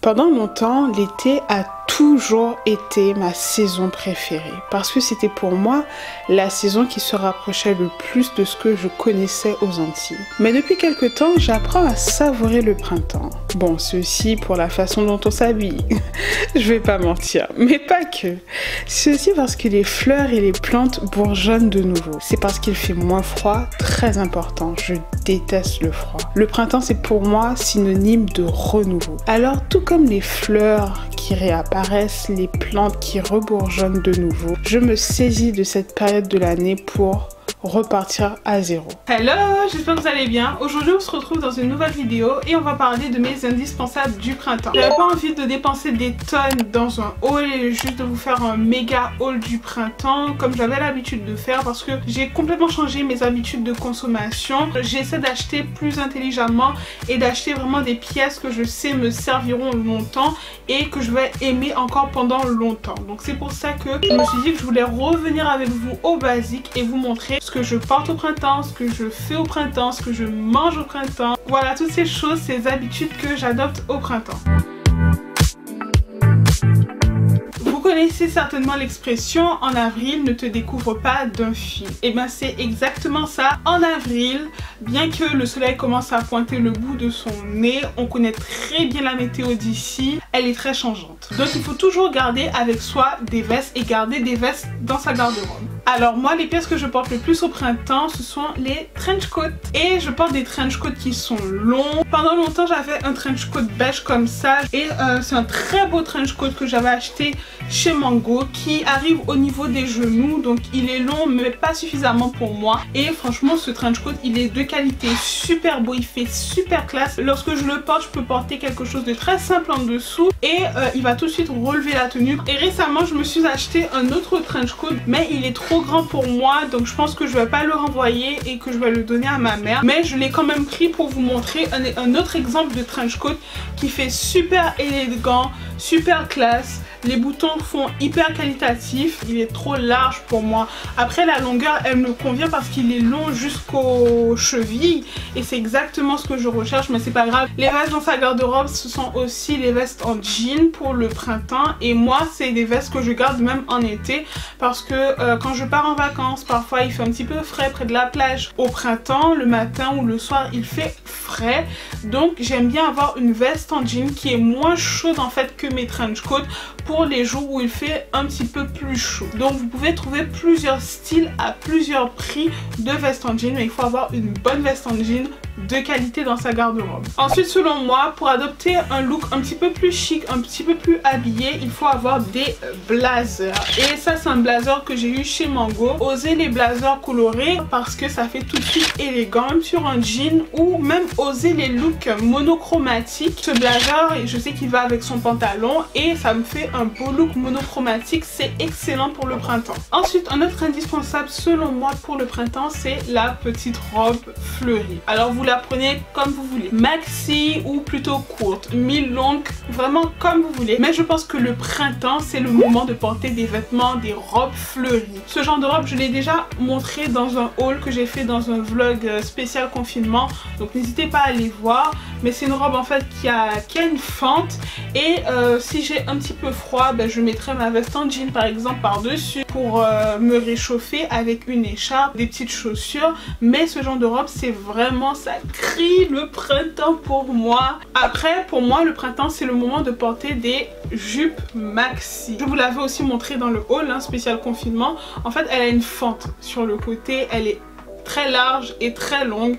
Pendant longtemps, l'été a toujours été ma saison préférée parce que c'était pour moi la saison qui se rapprochait le plus de ce que je connaissais aux Antilles. Mais depuis quelque temps, j'apprends à savourer le printemps. Bon, ceci pour la façon dont on s'habille, je vais pas mentir, mais pas que. C'est aussi parce que les fleurs et les plantes bourgeonnent de nouveau. C'est parce qu'il fait moins froid, très important. Je déteste le froid. Le printemps, c'est pour moi synonyme de renouveau. Alors, tout comme les fleurs qui réapparaissent, les plantes qui rebourgeonnent de nouveau, je me saisis de cette période de l'année pour repartir à zéro. Hello, j'espère que vous allez bien. Aujourd'hui on se retrouve dans une nouvelle vidéo et on va parler de mes indispensables du printemps. J'avais pas envie de dépenser des tonnes dans un haul et juste de vous faire un méga haul du printemps comme j'avais l'habitude de faire parce que j'ai complètement changé mes habitudes de consommation. J'essaie d'acheter plus intelligemment et d'acheter vraiment des pièces que je sais me serviront longtemps et que je vais aimer encore pendant longtemps. Donc c'est pour ça que je me suis dit que je voulais revenir avec vous au basique et vous montrer ce que je porte au printemps, ce que je fais au printemps, ce que je mange au printemps. Voilà, toutes ces choses, ces habitudes que j'adopte au printemps. Vous connaissez certainement l'expression « en avril, ne te découvre pas d'un fil ». Et bien c'est exactement ça. En avril, bien que le soleil commence à pointer le bout de son nez, on connaît très bien la météo d'ici, elle est très changeante. Donc il faut toujours garder avec soi des vestes et garder des vestes dans sa garde-robe. Alors moi, les pièces que je porte le plus au printemps, ce sont les trench coats. Et je porte des trench coats qui sont longs. Pendant longtemps, j'avais un trench coat beige comme ça. Et c'est un très beau trench coat que j'avais acheté chez Mango qui arrive au niveau des genoux. Donc il est long mais pas suffisamment pour moi. Et franchement, ce trench coat, il est de qualité, super beau, il fait super classe. Lorsque je le porte, je peux porter quelque chose de très simple en dessous. Et il va tout de suite relever la tenue. Et récemment, je me suis acheté un autre trench coat, mais il est trop grand pour moi, donc je pense que je vais pas le renvoyer et que je vais le donner à ma mère. Mais je l'ai quand même pris pour vous montrer un autre exemple de trench coat qui fait super élégant, super classe. Les boutons font hyper qualitatif, il est trop large pour moi. Après la longueur, elle me convient parce qu'il est long jusqu'aux chevilles et c'est exactement ce que je recherche, mais c'est pas grave. Les vestes dans sa garde-robe, ce sont aussi les vestes en jean pour le printemps et moi c'est des vestes que je garde même en été parce que quand je pars en vacances, parfois il fait un petit peu frais près de la plage. Au printemps, le matin ou le soir, il fait frais, donc j'aime bien avoir une veste en jean qui est moins chaude en fait que mes trench coats pour les jours où il fait un petit peu plus chaud. Donc vous pouvez trouver plusieurs styles à plusieurs prix de vestes en jean, mais il faut avoir une bonne veste en jean de qualité dans sa garde-robe. Ensuite, selon moi, pour adopter un look un petit peu plus chic, un petit peu plus habillé, il faut avoir des blazers. Et ça, c'est un blazer que j'ai eu chez Mango. Osez les blazers colorés parce que ça fait tout de suite élégant, même sur un jean, ou même oser les looks monochromatiques. Ce blazer, je sais qu'il va avec son pantalon et ça me fait un beau look monochromatique. C'est excellent pour le printemps. Ensuite, un autre indispensable selon moi pour le printemps, c'est la petite robe fleurie. Alors vous la prenez comme vous voulez, maxi ou plutôt courte, mi-longue, vraiment comme vous voulez. Mais je pense que le printemps, c'est le moment de porter des vêtements, des robes fleuries. Ce genre de robe, je l'ai déjà montré dans un haul que j'ai fait dans un vlog spécial confinement. Donc n'hésitez pas à aller voir. Mais c'est une robe en fait qui a une fente. Et si j'ai un petit peu froid, ben, je mettrai ma veste en jean par exemple par-dessus pour me réchauffer avec une écharpe, des petites chaussures. Mais ce genre de robe, c'est vraiment, ça crie le printemps pour moi. Après, pour moi, le printemps, c'est le moment de porter des jupes maxi. Je vous l'avais aussi montré dans le haul, spécial confinement. En fait, elle a une fente sur le côté, elle est très large et très longue.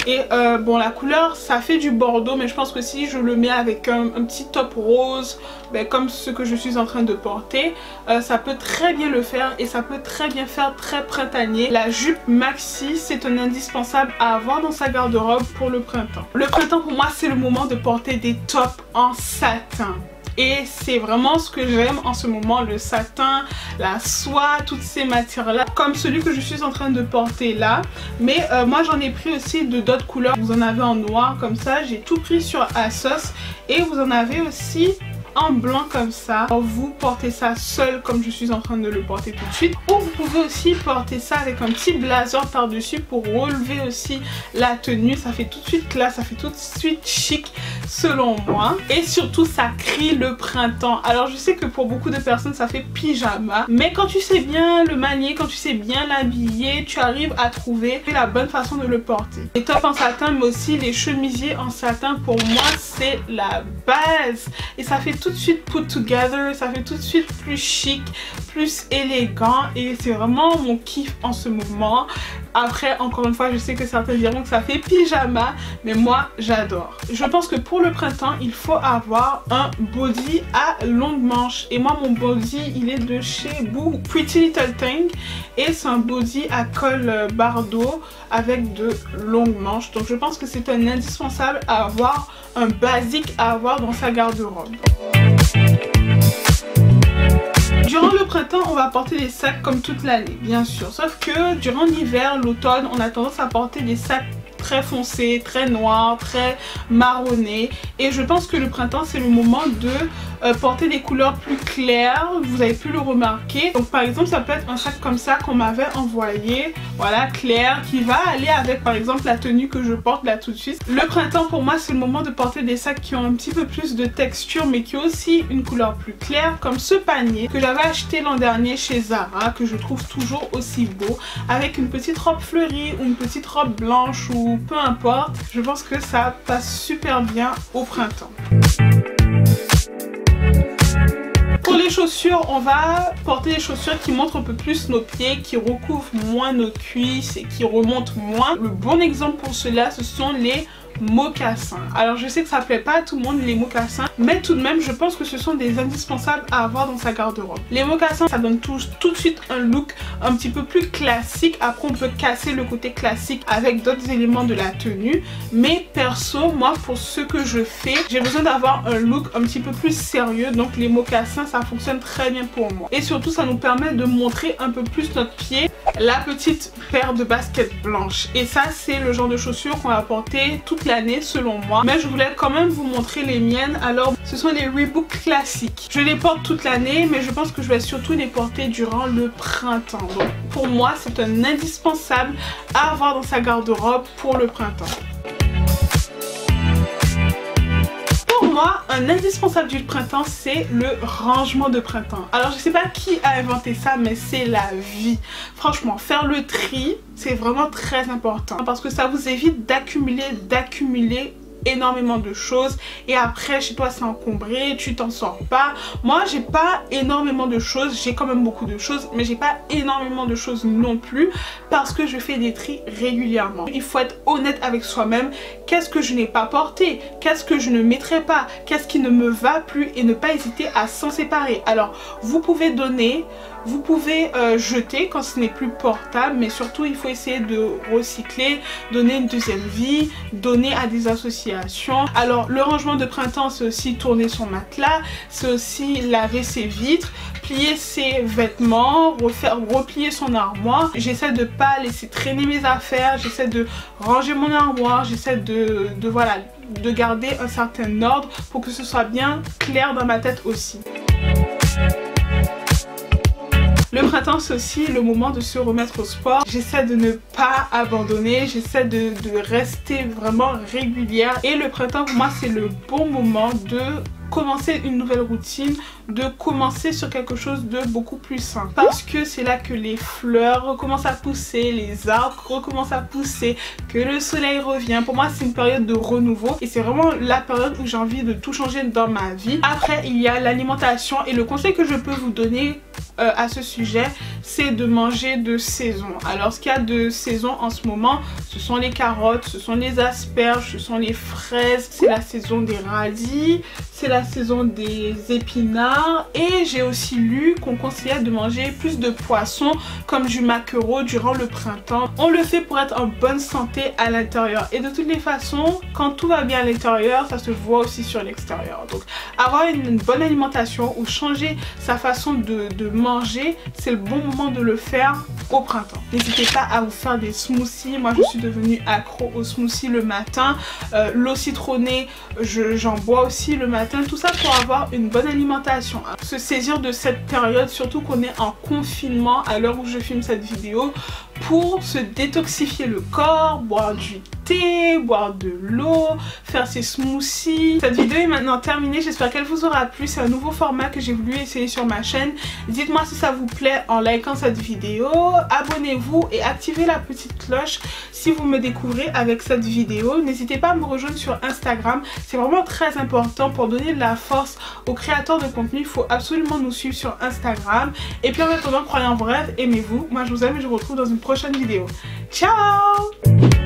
Et bon, la couleur, ça fait du bordeaux, mais je pense que si je le mets avec un petit top rose, ben, comme ce que je suis en train de porter, ça peut très bien le faire et ça peut très bien faire très printanier. La jupe maxi, c'est un indispensable à avoir dans sa garde-robe pour le printemps. Le printemps, pour moi, c'est le moment de porter des tops en satin. Et c'est vraiment ce que j'aime en ce moment, le satin, la soie, toutes ces matières là, comme celui que je suis en train de porter là. Mais moi j'en ai pris aussi de d'autres couleurs. Vous en avez en noir comme ça, j'ai tout pris sur ASOS. Et vous en avez aussi en blanc comme ça. Vous portez ça seul comme je suis en train de le porter tout de suite, ou vous pouvez aussi porter ça avec un petit blazer par dessus pour relever aussi la tenue. Ça fait tout de suite classe, ça fait tout de suite chic. selon moi. Et surtout ça crie le printemps. Alors je sais que pour beaucoup de personnes ça fait pyjama, mais quand tu sais bien le manier, quand tu sais bien l'habiller, tu arrives à trouver la bonne façon de le porter. Les tops en satin mais aussi les chemisiers en satin, pour moi c'est la base. Et ça fait tout de suite put together, ça fait tout de suite plus chic, plus élégant, et c'est vraiment mon kiff en ce moment. Après, encore une fois, je sais que certains diront que ça fait pyjama, mais moi j'adore. Je pense que pour le printemps il faut avoir un body à longue manche, et moi mon body il est de chez Boo, Pretty Little Thing, et c'est un body à col bardeau avec de longues manches. Donc je pense que c'est un indispensable à avoir, un basique à avoir dans sa garde-robe. Durant le printemps, on va porter des sacs comme toute l'année, bien sûr. Sauf que durant l'hiver, l'automne, on a tendance à porter des sacs très foncés, très noirs, très marronnés. Et je pense que le printemps, c'est le moment de porter des couleurs plus claires. Vous avez pu le remarquer. Donc par exemple, ça peut être un sac comme ça qu'on m'avait envoyé. Voilà, clair, qui va aller avec par exemple la tenue que je porte là tout de suite. Le printemps, pour moi, c'est le moment de porter des sacs qui ont un petit peu plus de texture, mais qui ont aussi une couleur plus claire, comme ce panier que j'avais acheté l'an dernier chez Zara, que je trouve toujours aussi beau, avec une petite robe fleurie ou une petite robe blanche ou peu importe. Je pense que ça passe super bien au printemps. Pour les chaussures, on va porter des chaussures qui montrent un peu plus nos pieds, qui recouvrent moins nos cuisses et qui remontent moins. Le bon exemple pour cela, ce sont les mocassins. Alors je sais que ça plaît pas à tout le monde les mocassins, mais tout de même je pense que ce sont des indispensables à avoir dans sa garde-robe. Les mocassins, ça donne tout de suite un look un petit peu plus classique. Après on peut casser le côté classique avec d'autres éléments de la tenue, mais perso moi pour ce que je fais, j'ai besoin d'avoir un look un petit peu plus sérieux, donc les mocassins ça fonctionne très bien pour moi. Et surtout ça nous permet de montrer un peu plus notre pied. La petite paire de baskets blanches, et ça c'est le genre de chaussures qu'on va porter toute l'année selon moi, mais je voulais quand même vous montrer les miennes. Alors ce sont les Reebok classiques, je les porte toute l'année, mais je pense que je vais surtout les porter durant le printemps. Donc pour moi c'est un indispensable à avoir dans sa garde-robe pour le printemps. Moi, un indispensable du printemps, c'est le rangement de printemps. Alors je sais pas qui a inventé ça, mais c'est la vie. Franchement, faire le tri, c'est vraiment très important parce que ça vous évite d'accumuler énormément de choses, et après chez toi c'est encombré, tu t'en sors pas. Moi j'ai pas énormément de choses, j'ai quand même beaucoup de choses, mais j'ai pas énormément de choses non plus parce que je fais des tris régulièrement. Il faut être honnête avec soi-même. Qu'est-ce que je n'ai pas porté, qu'est-ce que je ne mettrai pas, qu'est-ce qui ne me va plus, et ne pas hésiter à s'en séparer. Alors vous pouvez donner, vous pouvez jeter quand ce n'est plus portable, mais surtout il faut essayer de recycler, donner une deuxième vie, donner à des associations. Alors le rangement de printemps, c'est aussi tourner son matelas, c'est aussi laver ses vitres, plier ses vêtements, replier son armoire. J'essaie de pas laisser traîner mes affaires, j'essaie de ranger mon armoire, j'essaie de garder un certain ordre pour que ce soit bien clair dans ma tête aussi. Le printemps, c'est aussi le moment de se remettre au sport. J'essaie de ne pas abandonner, j'essaie de rester vraiment régulière. Et le printemps, pour moi, c'est le bon moment de commencer une nouvelle routine, de commencer sur quelque chose de beaucoup plus sain. Parce que c'est là que les fleurs recommencent à pousser, les arbres recommencent à pousser, que le soleil revient. Pour moi, c'est une période de renouveau et c'est vraiment la période où j'ai envie de tout changer dans ma vie. Après, il y a l'alimentation, et le conseil que je peux vous donner à ce sujet, c'est de manger de saison. Alors ce qu'il y a de saison en ce moment, ce sont les carottes, ce sont les asperges, ce sont les fraises, c'est la saison des radis, c'est la saison des épinards, et j'ai aussi lu qu'on conseillait de manger plus de poissons comme du maquereau durant le printemps. On le fait pour être en bonne santé à l'intérieur, et de toutes les façons, quand tout va bien à l'intérieur, ça se voit aussi sur l'extérieur. Donc avoir une bonne alimentation ou changer sa façon de manger, c'est le bon moment de le faire au printemps. N'hésitez pas à vous faire des smoothies. Moi je suis devenue accro aux smoothies le matin. L'eau citronnée, j'en bois aussi le matin. Tout ça pour avoir une bonne alimentation. Se saisir de cette période, surtout qu'on est en confinement à l'heure où je filme cette vidéo, pour se détoxifier le corps, boire du thé, boire de l'eau, faire ses smoothies. Cette vidéo est maintenant terminée, j'espère qu'elle vous aura plu. C'est un nouveau format que j'ai voulu essayer sur ma chaîne. Dites-moi si ça vous plaît en likant cette vidéo, abonnez-vous et activez la petite cloche si vous me découvrez avec cette vidéo. N'hésitez pas à me rejoindre sur Instagram, c'est vraiment très important pour donner de la force aux créateurs de contenu. Il faut absolument nous suivre sur Instagram. Et puis en attendant, croyez en vos rêves, aimez-vous. Moi je vous aime et je vous retrouve dans une prochaine vidéo. Ciao!